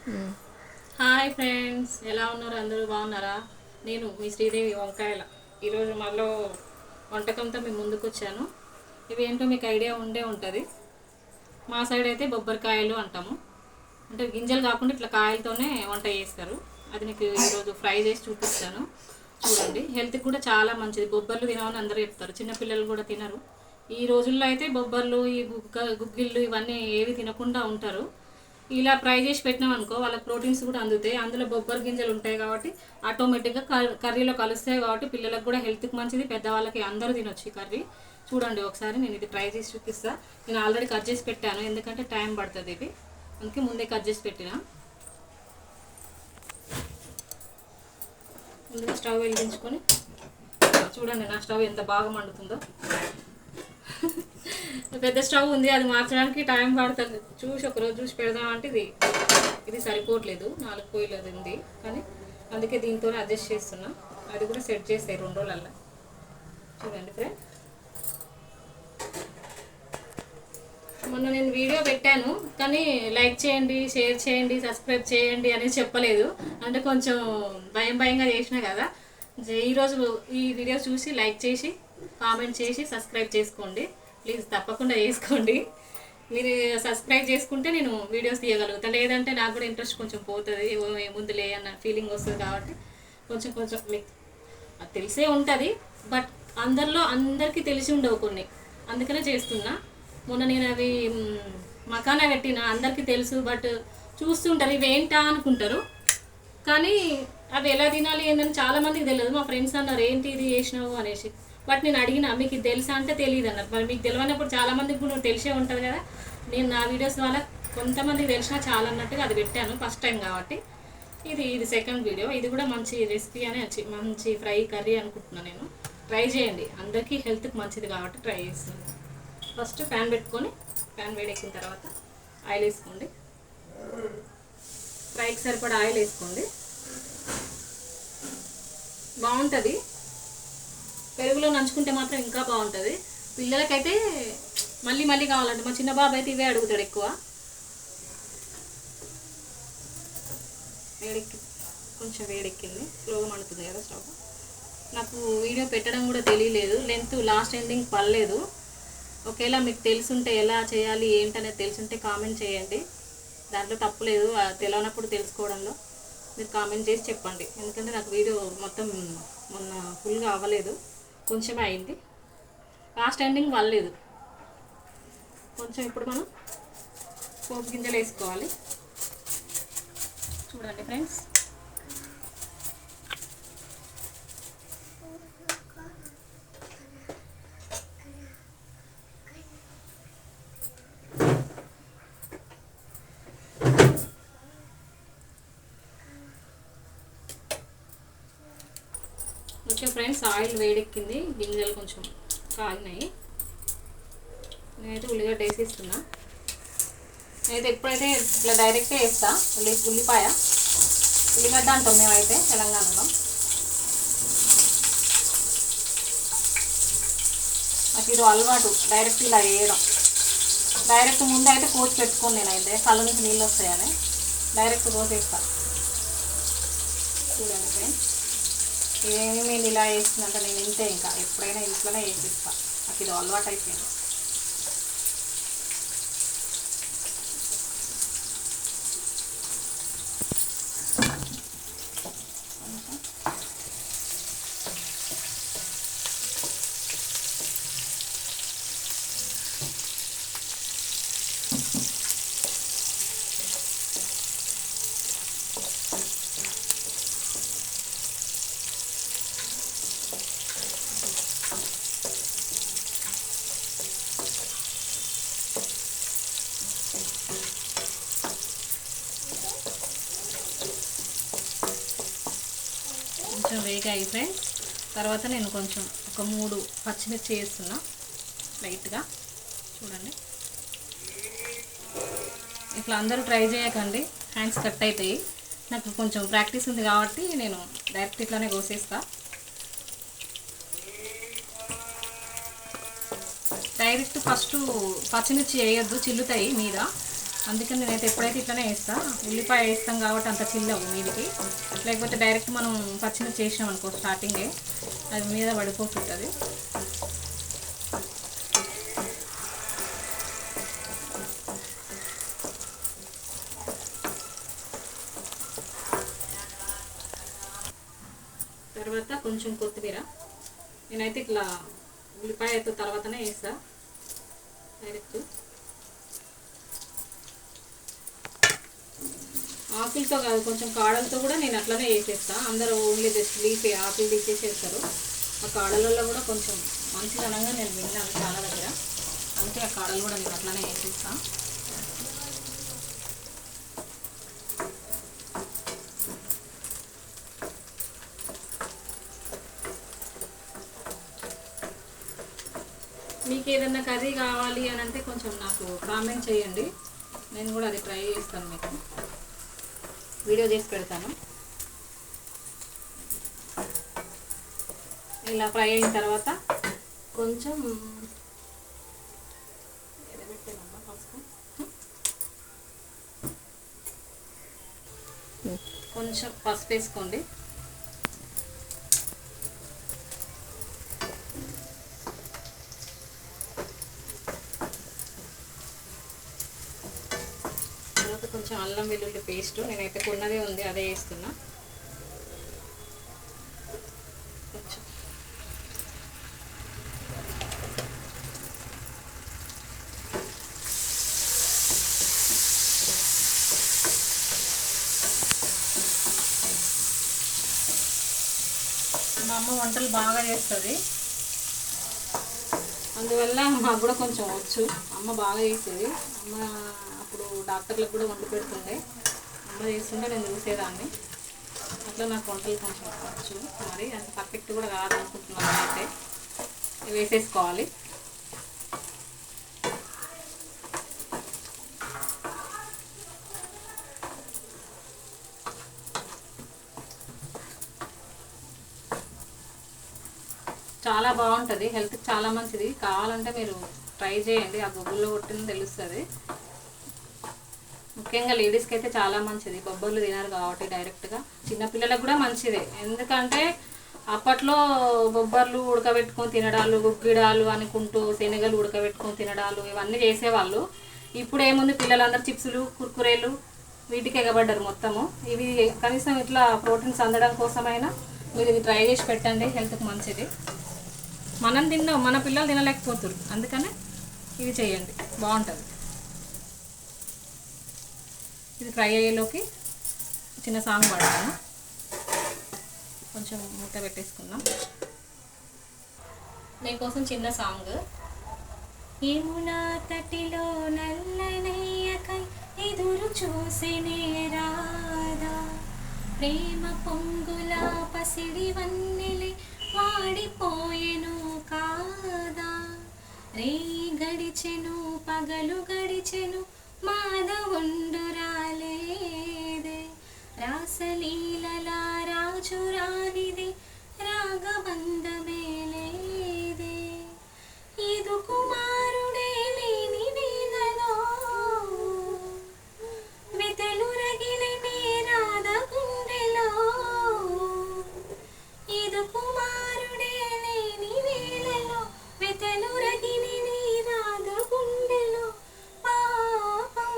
Hi friends, ఎలా ఉన్నారు? అందరూ బాగున్నారా? నేను మీ శ్రీదేవి వంకాయల ఈరోజు మళ్ళీ వంటకంతో మీ ముందుకు వచ్చాను. ఇవి ఏంటో మీకు ఐడియా ఉండే ఉంటుంది. మా సైడ్ అయితే బొబ్బరికాయలు అంటాము. అంటే గింజలు కాకుండా ఇట్లా కాయలతోనే వంట చేస్తారు. అది మీకు ఈరోజు ఫ్రై చేసి చూపిస్తాను. చూడండి, హెల్త్కి కూడా చాలా మంచిది. బొబ్బర్లు తినమని అందరూ చెప్తారు, చిన్నపిల్లలు కూడా తినరు. ఈ రోజుల్లో అయితే బొబ్బర్లు, ఈ గుగ్గిళ్ళు ఇవన్నీ ఏవి తినకుండా ఉంటారు. ఇలా ఫ్రై చేసి పెట్టినాం అనుకో, వాళ్ళకి ప్రోటీన్స్ కూడా అందుతాయి. అందులో బొబ్బరి గింజలు ఉంటాయి కాబట్టి ఆటోమేటిక్గా కర్రీలో కలుస్తాయి కాబట్టి పిల్లలకు కూడా హెల్త్కి మంచిది, పెద్దవాళ్ళకి అందరూ తినొచ్చు ఈ కర్రీ. చూడండి ఒకసారి నేను ఇది ట్రై చేసి చూపిస్తాను. నేను ఆల్రెడీ కట్ చేసి పెట్టాను, ఎందుకంటే టైం పడుతుంది ఇది, అందుకే ముందే కట్ చేసి పెట్టిన. ముందుగా స్టవ్ వెలిగించుకొని చూడండి నా స్టవ్ ఎంత బాగా మండుతుందో. పెద్ద స్టవ్ ఉంది, అది మార్చడానికి టైం పడుతుంది. చూసి ఒకరోజు చూసి పెడదామంటే ఇది సరిపోవట్లేదు, 4 పొయ్యిలు అది ఉంది. కానీ అందుకే దీంతో అడ్జస్ట్ చేస్తున్నా. అది కూడా సెట్ చేస్తాయి 2 రోజులల్లో. చూడండి ఫ్రెండ్, మొన్న నేను వీడియో పెట్టాను కానీ లైక్ చేయండి, షేర్ చేయండి, సబ్స్క్రైబ్ చేయండి అని చెప్పలేదు. అంటే కొంచెం భయంగా చేసినా కదా. ఈరోజు ఈ వీడియో చూసి లైక్ చేసి, కామెంట్ చేసి, సబ్స్క్రైబ్ చేసుకోండి ప్లీజ్, తప్పకుండా చేసుకోండి. మీరు సబ్స్క్రైబ్ చేసుకుంటే నేను వీడియోస్ తీయగలుగుతాను, లేదంటే నాకు కూడా ఇంట్రెస్ట్ కొంచెం పోతుంది, ముందులే అన్న ఫీలింగ్ వస్తుంది. కాబట్టి కొంచెం మీకు అది తెలిసే ఉంటుంది, బట్ అందరికీ తెలిసి ఉండవు కొన్ని, అందుకనే చేస్తున్నా. మొన్న నేను అవి మకానా పెట్టిన, అందరికీ తెలుసు, బట్ చూస్తుంటారు ఇవి ఏంటా అనుకుంటారు. కానీ అవి ఎలా తినాలి ఏంటని చాలామందికి తెలియదు. మా ఫ్రెండ్స్ అన్నారు ఏంటి ఇది చేసినావు అనేసి. బట్ నేను అడిగిన, మీకు ఇది తెలుసా అంటే తెలియదు అన్నారు. మరి మీకు తెలియనప్పుడు చాలామందికి కూడా తెలిసే ఉంటుంది కదా. నేను నా వీడియోస్ వల్ల కొంతమందికి తెలిసినా చాలా అన్నట్టుగా అది పెట్టాను, ఫస్ట్ టైం కాబట్టి. ఇది సెకండ్ వీడియో. ఇది కూడా మంచి రెసిపీ అని మంచి ఫ్రై కర్రీ అనుకుంటున్నాను నేను. ట్రై చేయండి, అందరికీ హెల్త్కి మంచిది కాబట్టి ట్రై చేస్తున్నాను. ఫస్ట్ ప్యాన్ పెట్టుకొని, ప్యాన్ వేడెక్కిన తర్వాత ఆయిల్ వేసుకోండి. ఫ్రైకి సరిపడా ఆయిల్ వేసుకోండి, బాగుంటుంది. పెరుగులో నంచుకుంటే మాత్రం ఇంకా బాగుంటుంది. పిల్లలకైతే మళ్ళీ కావాలంటే, మా చిన్న బాబు అయితే ఇవే అడుగుతాడు ఎక్కువ. కొంచెం వేడెక్కింది, స్లోగా మండుతుంది కదా స్టవ్. నాకు వీడియో పెట్టడం కూడా తెలియలేదు, లెంత్ లాస్ట్ ఎండింగ్ పడలేదు. ఒకవేళ మీకు తెలుసుంటే ఎలా చేయాలి ఏంటనేది తెలుసుంటే కామెంట్ చేయండి, దాంట్లో తప్పులేదు. తెలియనప్పుడు తెలుసుకోవడంలో మీరు కామెంట్ చేసి చెప్పండి. ఎందుకంటే నాకు వీడియో మొత్తం మొన్న ఫుల్గా అవ్వలేదు, కొంచెమే అయింది, లాస్ట్ ఎండింగ్ పడలేదు కొంచెం. ఇప్పుడు మనం పోపు గింజలు వేసుకోవాలి. చూడండి ఫ్రెండ్స్, ఓకే ఫ్రెండ్స్, ఆయిల్ వేడెక్కింది, గింజలు కొంచెం కాగినాయి. నేనైతే ఉల్లిగడ్డ వేసిస్తున్నా. నేనైతే ఎప్పుడైతే ఇట్లా డైరెక్టే వేస్తా. ఉల్లిగడ్డ అంటాం మేమైతే తెలంగాణలో. నాకు ఇది అలవాటు, డైరెక్ట్ ఇలా వేయడం. డైరెక్ట్ ముందు అయితే కోసి పెట్టుకోను, నేనైతే కళ్ళ నుంచి నీళ్ళు వస్తాయని డైరెక్ట్ కోసేస్తా. చూడండి ఫ్రెండ్స్, ఇదేమి నేను ఇలా వేస్తుందంటే నేను ఇంతే, ఇంకా ఎప్పుడైనా ఇంట్లోనే వేసిస్తా, నాకు ఇది అలవాటు అయిపోయింది. కొంచెం వేగాయి ఫ్రెండ్స్. తర్వాత నేను కొంచెం ఒక 3 పచ్చిమిర్చి వేస్తున్నా లైట్గా. చూడండి, ఇట్లా అందరూ ట్రై చేయకండి, హ్యాండ్స్ కట్ అవుతాయి. నాకు కొంచెం ప్రాక్టీస్ ఉంది కాబట్టి నేను డైరెక్ట్ ఇట్లానే కోసేస్తా. డైరెక్ట్ ఫస్ట్ పచ్చిమిర్చి వేయొద్దు, చిల్లుతాయి మీద, అందుకని నేనైతే ఎప్పుడైతే ఇట్లనే వేస్తాను. ఉల్లిపాయ వేస్తాం కాబట్టి అంత చిల్లవు మీదికి. లేకపోతే డైరెక్ట్ మనం పచ్చిమిర్చి చేసినాం అనుకో స్టార్టింగే అది మీద పడిపోతుంటుంది. తర్వాత కొంచెం కొత్తిమీర. నేనైతే ఇట్లా ఉల్లిపాయ అయితే తర్వాతనే వేస్తా డైరెక్ట్. ఆకులతో కాదు, కొంచెం కాడలతో కూడా నేను అట్లనే వేసేస్తాను. అందరూ ఓన్లీ జస్ట్ లీఫ్ ఆకులు తీసేసేస్తారు. ఆ కాడలలో కూడా కొంచెం మంచిదనంగా నేను విన్నాను చాలా దగ్గర. అందుకే ఆ కాడలు కూడా నేను అట్లనే వేసేస్తాను. మీకు ఏదన్నా కర్రీ కావాలి అని అంటే కొంచెం నాకు కామెంట్ చేయండి. నేను కూడా అది ట్రై చేస్తాను, మీకు వీడియో చేసి పెడతాను. ఇలా ఫ్రై అయిన తర్వాత కొంచెం పసుపు వేసుకోండి. కొంచెం అల్లం వెల్లుల్లి పేస్ట్ నేనైతే కొన్నదే ఉంది, అదే వేస్తున్నా. కొంచెం మా అమ్మ వంటలు బాగా చేస్తుంది, అందువల్ల మాకు కూడా కొంచెం వచ్చు. అమ్మ బాగా చేసేది. అమ్మ అప్పుడు డాక్టర్లకు కూడా వండి పెడుతుండే. అమ్మ చేస్తుంటే నేను చూసేదాన్ని. అట్లా నాకు వంటలు కొంచెం వచ్చు. మరి అంత పర్ఫెక్ట్ కూడా కాదనుకుంటున్నాను. అయితే వేసేసుకోవాలి. చాలా బాగుంటుంది, హెల్త్కి చాలా మంచిది. కావాలంటే మీరు ట్రై చేయండి, ఆ గొబ్బుల్లో కొట్టింది తెలుస్తుంది. ముఖ్యంగా లేడీస్కి అయితే చాలా మంచిది. బొబ్బర్లు తినారు కాబట్టి డైరెక్ట్గా. చిన్నపిల్లలకు కూడా మంచిదే, ఎందుకంటే అప్పట్లో బొబ్బర్లు ఉడకబెట్టుకొని తినడాలు, గుగ్గిడాలు అనుకుంటూ శనగలు ఉడకబెట్టుకొని తినడాలు ఇవన్నీ చేసేవాళ్ళు. ఇప్పుడు ఏముంది, పిల్లలందరూ చిప్సులు కుర్కురేలు వీటికి ఎగబడ్డారు మొత్తము. ఇవి కనీసం ఇట్లా ప్రోటీన్స్ అందడం కోసమైనా మీరు ఇది ట్రై చేసి పెట్టండి, హెల్త్కి మంచిది. మనం తిన్నాం, మన పిల్లలు తినలేకపోతారు, అందుకనే ఇవి చేయండి, బాగుంటుంది. ఇది ఫ్రై అయ్యేలోకి చిన్న సాంగ్ పాడతాను. కొంచెం మూత పెట్టేసుకుందాం. మీకోసం చిన్న సాంగ్. యమునా తటిలో నల్లనయ్యకై ఎదురు చూసినే రాధా, ప్రేమ పొంగుల పసిడి వన్నెలే వాడిపోయెను కాదా, రే గడిచెను పగలు గడిచెను మాధవుండు రాలేదే, రాసలీలల రాజు రానిదే రాగబంధమే లేదే, ఇది కుమారుడే లేని వేళలో వెతలు రగిలినే రాధ గుండెలో, ఇది కుమారుడే లేని వేళలో వెతలు రగిలినే రాధ గుండెలో, పాపం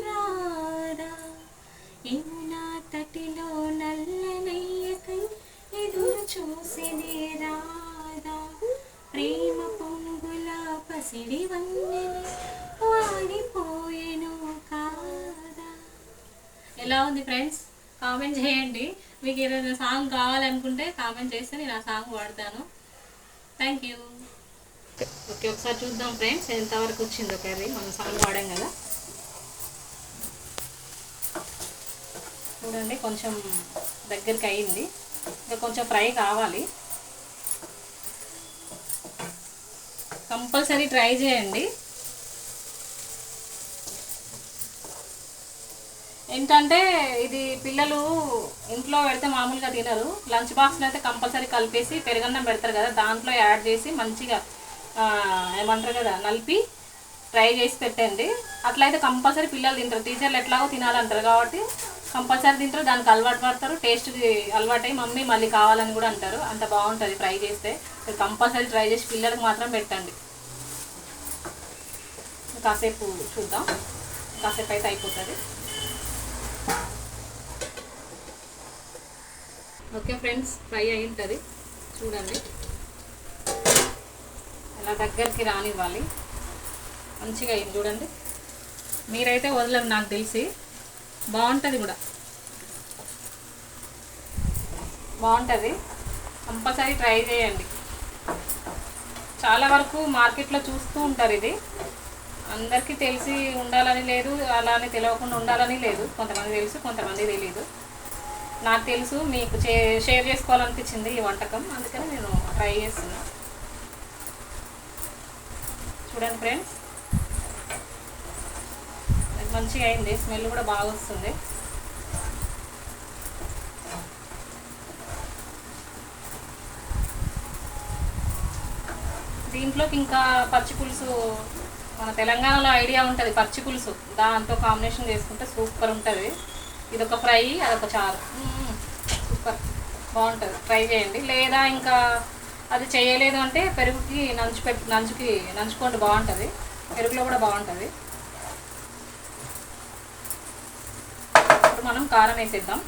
రాధా యమునా తటిలో నల్లనయ్యకై ఎదురు చూసినే రాధా, ప్రేమ పొంగుల పసిడి వన్నెలే వాడిపోయెను కాదా. ఎలా ఉంది ఫ్రెండ్స్? కామెంట్ చేయండి. మీకు ఏదైనా సాంగ్ కావాలనుకుంటే కామెంట్ చేస్తే నేను ఆ సాంగ్ వాడతాను. Thank you. ఓకే, ఒకసారి చూద్దాం ఫ్రెండ్స్ ఎంతవరకు వచ్చిందో కర్రీ. మనం సాంగ్ వాడాం కదా, చూడండి కొంచెం దగ్గరికి అయింది. ఇంకా కొంచెం ఫ్రై కావాలి. కంపల్సరీ ట్రై చేయండి. ఏంటంటే ఇది పిల్లలు ఇంట్లో పెడితే మామూలుగా తినరు. లంచ్ బాక్స్లో అయితే కంపల్సరీ కలిపేసి పెరుగన్నం పెడతారు కదా, దాంట్లో యాడ్ చేసి మంచిగా ఏమంటారు కదా నలిపి ట్రై చేసి పెట్టండి. అట్లయితే కంపల్సరీ పిల్లలు తింటారు. టీచర్లు ఎట్లాగో తినాలంటారు కాబట్టి కంపల్సరీ తింటారు, దానికి అలవాటు పడతారు, టేస్ట్కి అలవాటు అయ్యి మమ్మీ మళ్ళీ కావాలని కూడా అంటారు. అంత బాగుంటుంది ఫ్రై చేస్తే. కంపల్సరీ ట్రై చేసి పిల్లలకు మాత్రం పెట్టండి. కాసేపు చూద్దాం, కాసేపు అయితే అయిపోతుంది. ఓకే ఫ్రెండ్స్, ఫ్రై అయి ఉంటుంది చూడండి. ఇలా దగ్గరికి రానివ్వాలి. మంచిగా అయింది చూడండి. మీరైతే వదలరు నాకు తెలిసి, బాగుంటుంది కూడా, బాగుంటుంది. కంపల్సరీ ట్రై చేయండి. చాలా వరకు మార్కెట్లో చూస్తూ ఉంటారు. ఇది అందరికీ తెలిసి ఉండాలని లేదు, అలానే తెలియకుండా ఉండాలని లేదు. కొంతమంది తెలుసు, కొంతమంది తెలియదు. నాకు తెలుసు, మీకు షేర్ చేసుకోవాలనిపించింది ఈ వంటకం, అందుకని నేను ట్రై చేస్తున్నా. చూడండి ఫ్రెండ్స్, మంచిగా అయింది. స్మెల్ కూడా బాగా వస్తుంది. దీంట్లోకి ఇంకా పచ్చి పులుసు, మన తెలంగాణలో ఐడియా ఉంటుంది పచ్చి పులుసు, దాంతో కాంబినేషన్ చేసుకుంటే సూపర్ ఉంటుంది. ఇదొక ఫ్రై, అదొక చారు, సూపర్ బాగుంటుంది. ట్రై చేయండి. లేదా ఇంకా అది చేయలేదు అంటే పెరుగుకి నంచుకోండి, బాగుంటుంది. పెరుగులో కూడా బాగుంటుంది. ఇప్పుడు మనం కారం వేసేద్దాం.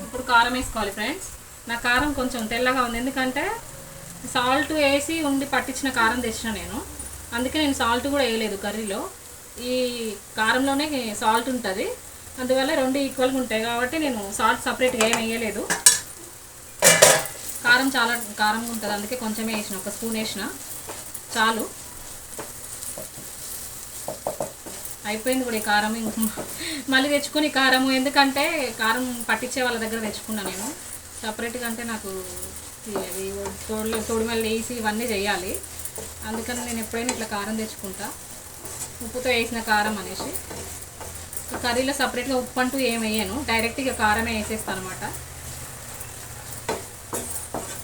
ఇప్పుడు కారం వేసుకోవాలి ఫ్రెండ్స్. నా కారం కొంచెం తెల్లగా ఉంది, ఎందుకంటే సాల్ట్ వేసి ఉండి పట్టించిన కారం తెచ్చిన నేను, అందుకే నేను సాల్ట్ కూడా వేయలేదు కర్రీలో. ఈ కారంలోనే సాల్ట్ ఉంటుంది, అందువల్ల రెండు ఈక్వల్గా ఉంటాయి కాబట్టి నేను సాల్ట్ సపరేట్గా ఏం వేయలేదు. కారం చాలా కారంగా ఉంటుంది, అందుకే కొంచెమే వేసిన, ఒక స్పూన్ వేసిన చాలు. అయిపోయింది కూడా ఈ కారం. మళ్ళీ తెచ్చుకొని కారము, ఎందుకంటే కారం పట్టించే వాళ్ళ దగ్గర తెచ్చుకున్నా నేను సపరేట్గా. అంటే నాకు అవి తోడుమల్లి వేసి ఇవన్నీ చేయాలి, అందుకని నేను ఎప్పుడైనా ఇట్లా కారం తెచ్చుకుంటా, ఉప్పుతో వేసిన కారం అనేసి. కర్రీలో సపరేట్గా ఉప్పు అంటూ ఏం వేయను, డైరెక్ట్గా కారమే వేసేస్తాను అనమాట.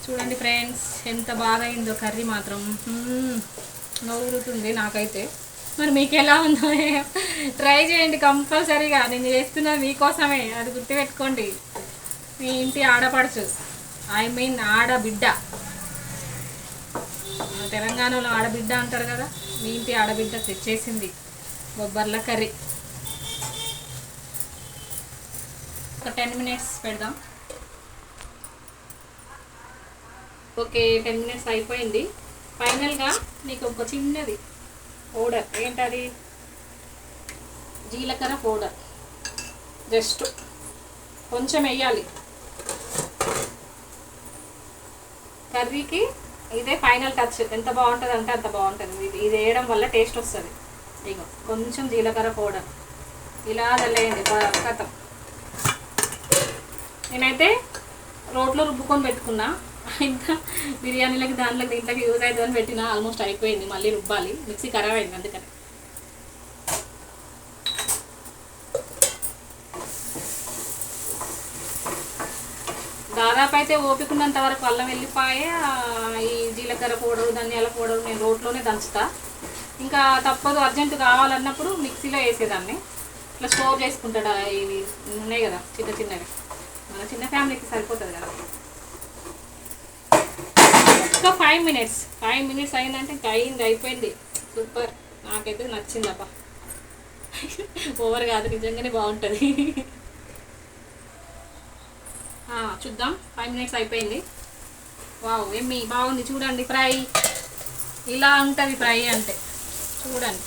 చూడండి ఫ్రెండ్స్, ఎంత బాగా అయిందో కర్రీ మాత్రం, నవ్వుతుంది నాకైతే. మరి మీకు ఎలా ఉందో ట్రై చేయండి కంపల్సరీగా. నేను చేస్తున్నా మీకోసమే, అది గుర్తుపెట్టుకోండి. మీ ఇంటి ఆడపడుచు, ఐ మీన్ ఆడబిడ్డ, తెలంగాణలో ఆడబిడ్డ అంటారు కదా, మీ ఇంటి ఆడబిడ్డ తెచ్చేసింది బొబ్బర్ల కర్రీ. ఒక 10 minutes పెడదాం. ఓకే, 10 minutes అయిపోయింది. ఫైనల్గా నీకు ఒక చిన్నది పౌడర్, ఏంటది, జీలకర్ర పౌడర్, జస్ట్ కొంచెం వేయాలి కర్రీకి. ఇదే ఫైనల్ టచ్. ఎంత బాగుంటుంది అంటే అంత బాగుంటుంది. ఇది వేయడం వల్ల టేస్ట్ వస్తుంది. ఇగో కొంచెం జీలకర్ర పౌడర్ ఇలా చల్లేయండి, కథం. నేనైతే రోట్లో రుబ్బుకొని పెట్టుకున్నా, ఇంకా బిర్యానీలకి దాంట్లోకి దీంట్లోకి యూజ్ అవుతుందని పెట్టిన. ఆల్మోస్ట్ అయిపోయింది, మళ్ళీ రుబ్బాలి, మిక్సీ ఖరాబ్ అయింది అందుకని. దాదాపు అయితే ఓపికన్నంత వరకు అల్లం వెల్లిపాయ, ఈ జీలకర్ర పౌడరు, ధనియాల పౌడరు నేను రోట్లోనే దంచుతా. ఇంకా తప్పదు, అర్జెంటు కావాలన్నప్పుడు మిక్సీలో వేసేదాన్ని. ఇట్లా స్టోర్ చేసుకుంటాడా, ఇవి ఉన్నాయి కదా చిన్న చిన్నవి, మన చిన్న ఫ్యామిలీకి సరిపోతుంది కదా. ఇంకా 5 minutes అయిందంటే ఇంకా అయిపోయింది. సూపర్, నాకైతే నచ్చింది అబ్బా. ఓవర్ కాదు, నిజంగానే బాగుంటుంది. చూద్దాం, 5 minutes అయిపోయింది. వావ్, ఏమి బాగుంది చూడండి. ఫ్రై ఇలా ఉంటుంది ఫ్రై అంటే. చూడండి,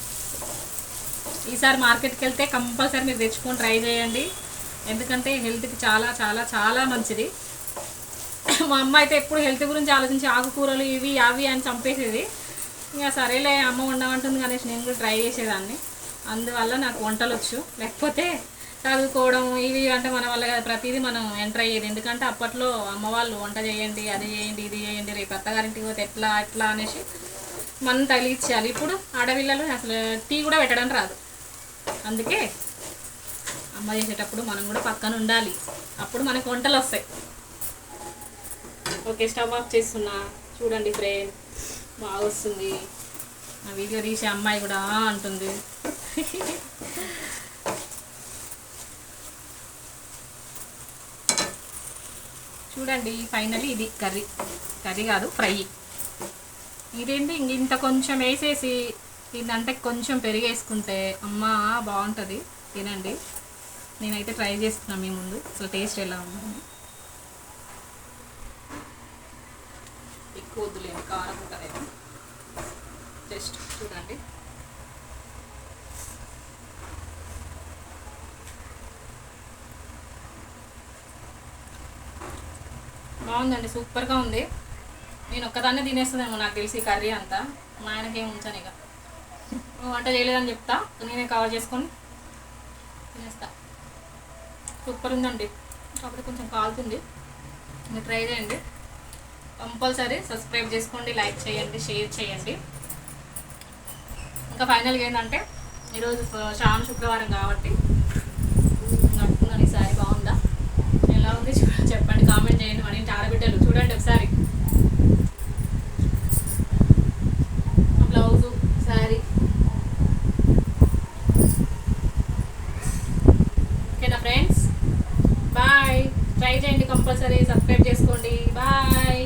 ఈసారి మార్కెట్కి వెళ్తే కంపల్సరీ మీరు తెచ్చుకొని ట్రై చేయండి, ఎందుకంటే హెల్త్కి చాలా చాలా చాలా మంచిది. మా అమ్మ అయితే ఎప్పుడు హెల్త్ గురించి ఆలోచించి ఆకుకూరలు ఇవి అవి అని చంపేసేది. ఇంకా సరేలే అమ్మ ఉండమంటుంది కానీ నేను కూడా ట్రై చేసేదాన్ని. అందువల్ల నాకు వంటలు వచ్చు, లేకపోతే చదువుకోవడం ఇవి అంటే మన వల్ల ప్రతిదీ మనం ఎంటర్ అయ్యేది. ఎందుకంటే అప్పట్లో అమ్మ వాళ్ళు వంట చేయండి, అది చేయండి, ఇది చేయండి, రేపు అత్తగారింటికి పోతే ఎట్లా అనేసి మనం తగిలిచ్చేయాలి. ఇప్పుడు ఆడపిల్లలు అసలు టీ కూడా పెట్టడం రాదు. అందుకే అమ్మ చేసేటప్పుడు మనం కూడా పక్కన ఉండాలి, అప్పుడు మనకు వంటలు వస్తాయి. ఓకే, స్టవ్ ఆఫ్ చేస్తున్నా. చూడండి ఫ్రెండ్, బాగా వస్తుంది. ఆ వీడియో తీసే అమ్మాయి కూడా అంటుంది. చూడండి ఫైనల్లీ ఇది కర్రీ కాదు ఫ్రై. ఇదేంటి ఇంత కొంచెం వేసేసి ఇదంటే కొంచెం పెరిగేసుకుంటే అమ్మ బాగుంటుంది. తినండి, నేనైతే ట్రై చేస్తున్నాను మీ ముందు అసలు టేస్ట్ ఎలా ఉంది. ఎక్కువ వద్దులేండి, కారం ఉంటుందేమో. జస్ట్ చూడండి. బాగుందండి, సూపర్గా ఉంది. నేను ఒక్కదాన్నే తినేస్తుందేమో నాకు తెలిసి కర్రీ అంతా. మా ఆయనకేం ఉంచాను ఇక, వంట చేయలేదని చెప్తా, నేనే కవర్ చేసుకొని తినేస్తా. సూపర్ ఉందండి, కాకపోతే కొంచెం కాలుతుంది. మీరు ట్రై చేయండి, కంపల్సరీ సబ్స్క్రైబ్ చేసుకోండి, లైక్ చేయండి, షేర్ చేయండి. ఇంకా ఫైనల్గా ఏంటంటే ఈరోజు శ్రావణ శుక్రవారం కాబట్టి కట్టుకున్నాను. ఈసారి బాగుందా, ఎలా ఉంది చెప్పండి, కామెంట్ చేయండి. మన ఇంటి ఆడబిడ్డలు చూడండి ఒకసారి బ్లౌజు శారీ. ఓకేనా ఫ్రెండ్స్, బాయ్. ట్రై చేయండి, కంపల్సరీ సబ్స్క్రైబ్ చేసుకోండి. బాయ్.